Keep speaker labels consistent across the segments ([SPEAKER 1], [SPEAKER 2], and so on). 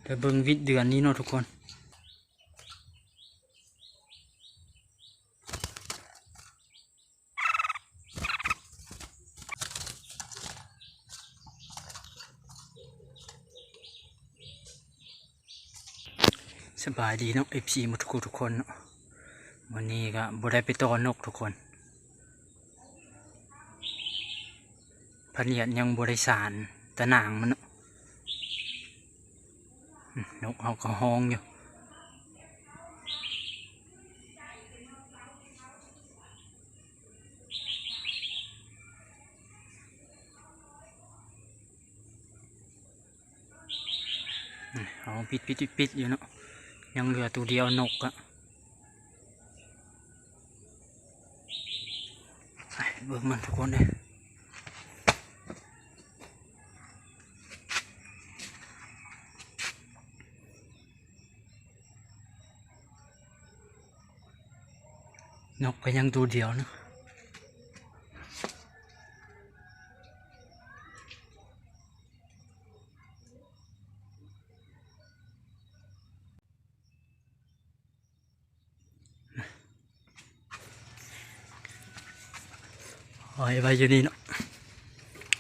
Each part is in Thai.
[SPEAKER 1] ไปเบิ่งวิดเดือนนี้เนาะทุกคนสบายดีเนาะ FC หมดทุกคนเนาะวันนี้ก็บ่ได้ไปต้อนนกทุกคนพะเนียดยังบ่ได้สานตะนางมันเนาะนกเอาก็ห้องอยู่เอาปิดอยู่เนาะยังเหลือตัวเดียวนกอะเบิ่งมันทุกคนเลยนกก็ยังตัวเดียวเนาะหอยไว้อยู่นี่เนาะ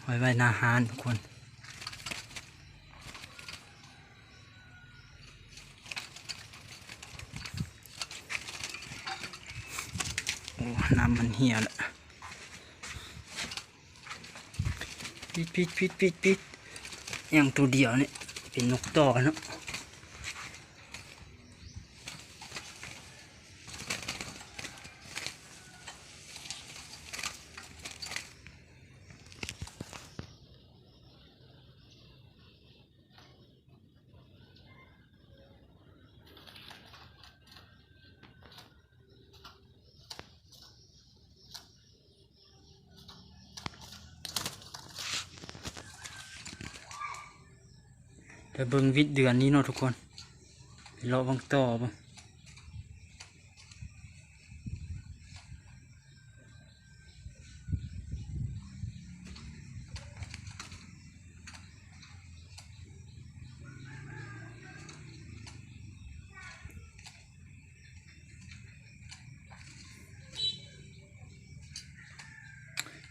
[SPEAKER 1] หอยไว้นาฮานทุกคนโอ้น้ำมันเหี่ยวละปิดยังตัวเดียวเนี่ยเป็นนกต่อเนาะไปเบิ่งวิดเดือนนี้เนาะทุกคนไปรอบังต่อบ้าง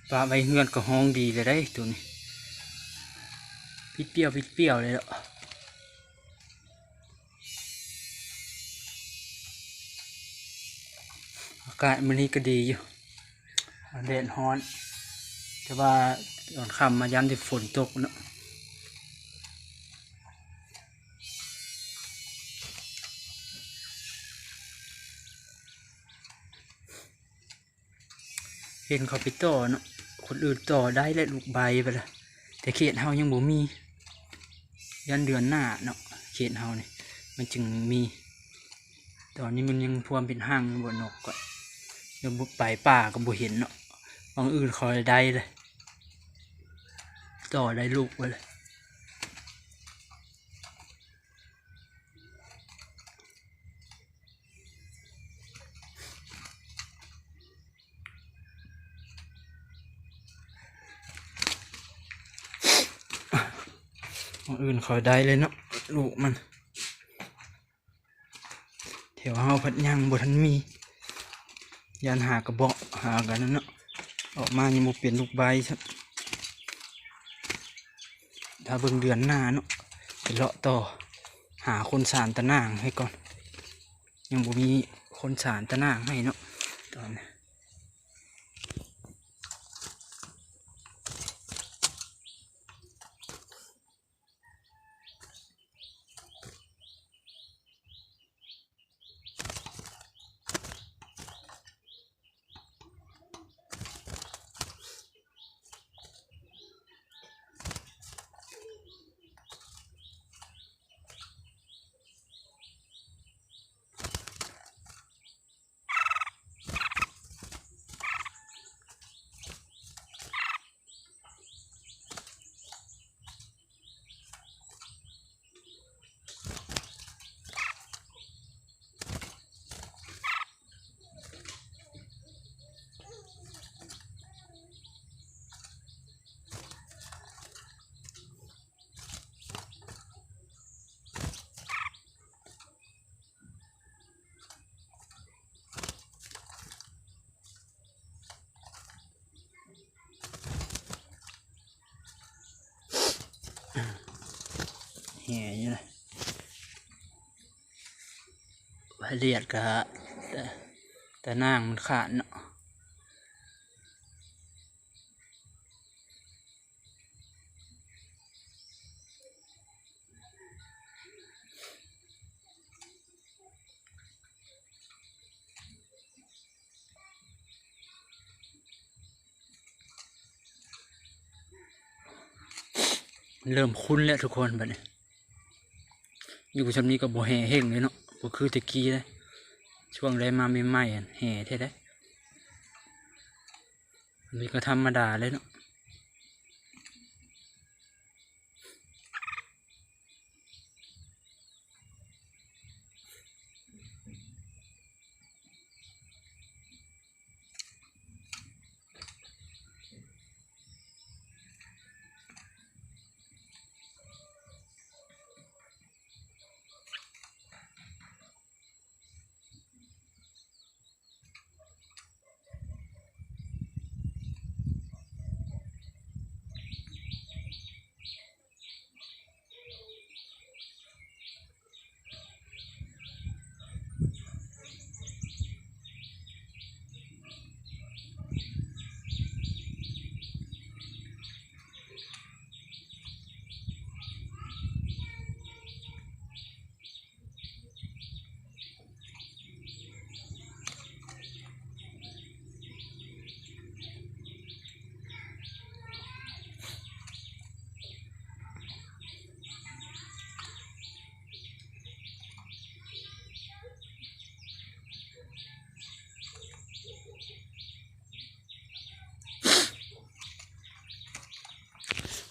[SPEAKER 1] ปลาใบเฮือนก็ห้องดีเลยได้ตัวนี้ปิดเปรี้ยวเลยเนาะอากาศมันนี่ก็ดีอยู่แดดร้อนแต่ว่าตอนค่ำมาย้ำที่ฝนตกเนาะเห็นเขาไปต่อเนาะคนอื่นต่อได้และลูกใบไปละแต่เขตเฮายังบ่มียันเดือนหน้าเนาะเขตเฮาเนี่ยมันจึงมีตอนนี้มันยังพวมเป็นห้างบนนกก็ยังบุไปป่าก็บ่เห็นเนาะบางอื่นคอยได้เลยต่อได้ลูกไปเลยบางอื่นคอยได้เลยเนาะลูกมันแถวเฮาพัดยังบ่ทันมียันหากระบอกหากันนั่นเนาะออกมานี่บ่เปลี่ยนลูกใบครับถ้าเบิ่งเดือนหน้าเนาะไปเลาะต่อหาคนสานตะนางให้ก่อนยังบ่มีคนสานตะนางให้เนาะตอนนี้ แห่อยู่นะเลียดกะแต่นางมันขาดเนาะเริ่มคุ้นแล้วทุกคนแบบนี้อยู่ชั้นนี้ก็บ่แห่เฮงเลยเนาะบ่คือตะกี้เลยช่วงแรกมาใหม่ๆแห่แท้ได้นี่ก็ธรรมดาเลยเนาะ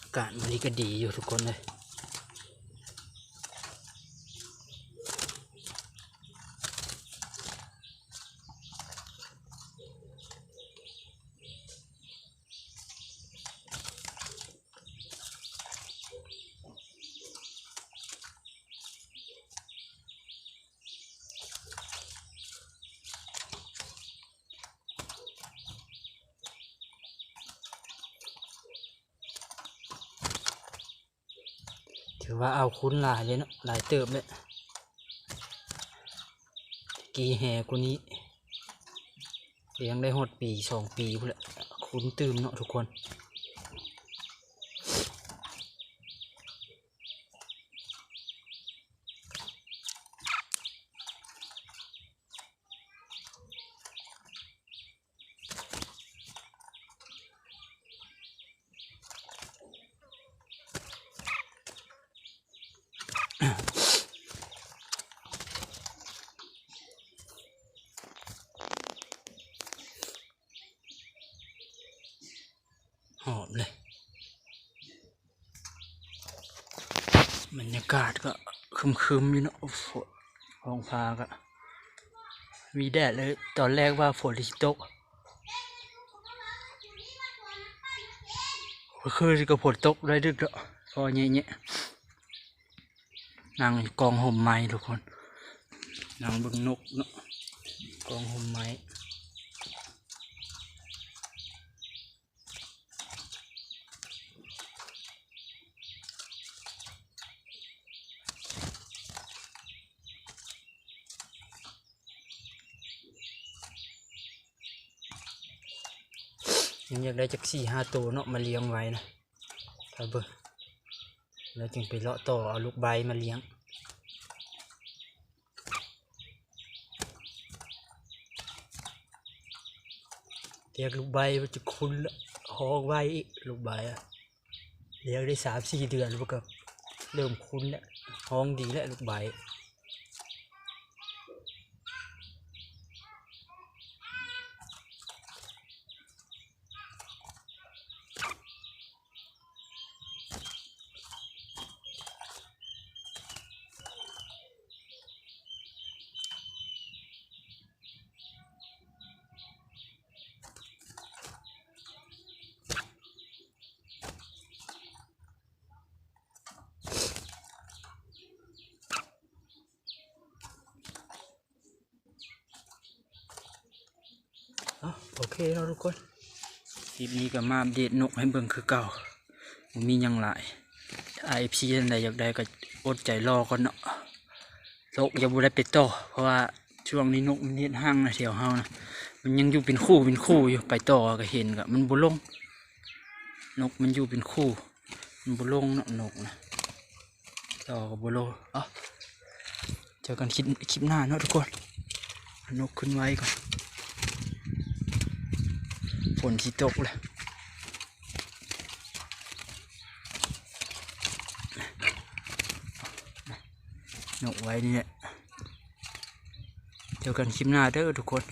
[SPEAKER 1] อากาศวันนี้ก็ดีอยู่ทุกคนเลยถือว่าเอาคุ้นหลายเลยเนาะหลายเติบเลยกี่แห่กูนี้เลี้ยงได้หดปี2 ปีพุ่นแหละคุ้นตื่มเนาะทุกคนหอมเลยบรรยากาศก็คึมๆอยู่เนาะฝนท้องฟ้าก็มีแดดเลยตอนแรกว่าฝนจะตกคือก็ฝนตกได้ดึกแล้วพอเงี้ยนั่งกองห่มไม้ทุกคนนั่งเบิ่งนกเนาะกองห่มไม้ยังอยากได้จัก4-5 ตัวเนาะมาเลี้ยงไว้นะครับเบิ่งแล้วจึงไปเลาะต่อเอาลูกใบมาเลี้ยงเรียกลูกใบมันจะคุ้นละห้องไว้ลูกใบอะเลี้ยงได้3-4 เดือนแล้วก็เริ่มคุ้นแล้วห้องดีแล้วลูกใบโอเคแล้วทุกคนคลิปนี้ก็มาอัปเดตนกให้เบิ่งคือเก่ามียังหลาย IFC อันใดอยากได้ก็อดใจรอก่อนเนาะนกอย่าบุได้ไปต่อเพราะว่าช่วงนี้นกมันเฮ็ดห้างนะแถวเฮานะมันยังอยู่เป็นคู่อยู่ไปต่อก็เห็นก็มันบุลงนกมันอยู่เป็นคู่มันบุลงเนาะนกนะต่อกับบุลงเจอกันคลิปหน้าเนาะทุกคนนกขึ้นไว้ก่อนฝนที่ตกเลยนกไว้นี่แหละเจอกันคลิปหน้าเด้อทุกคน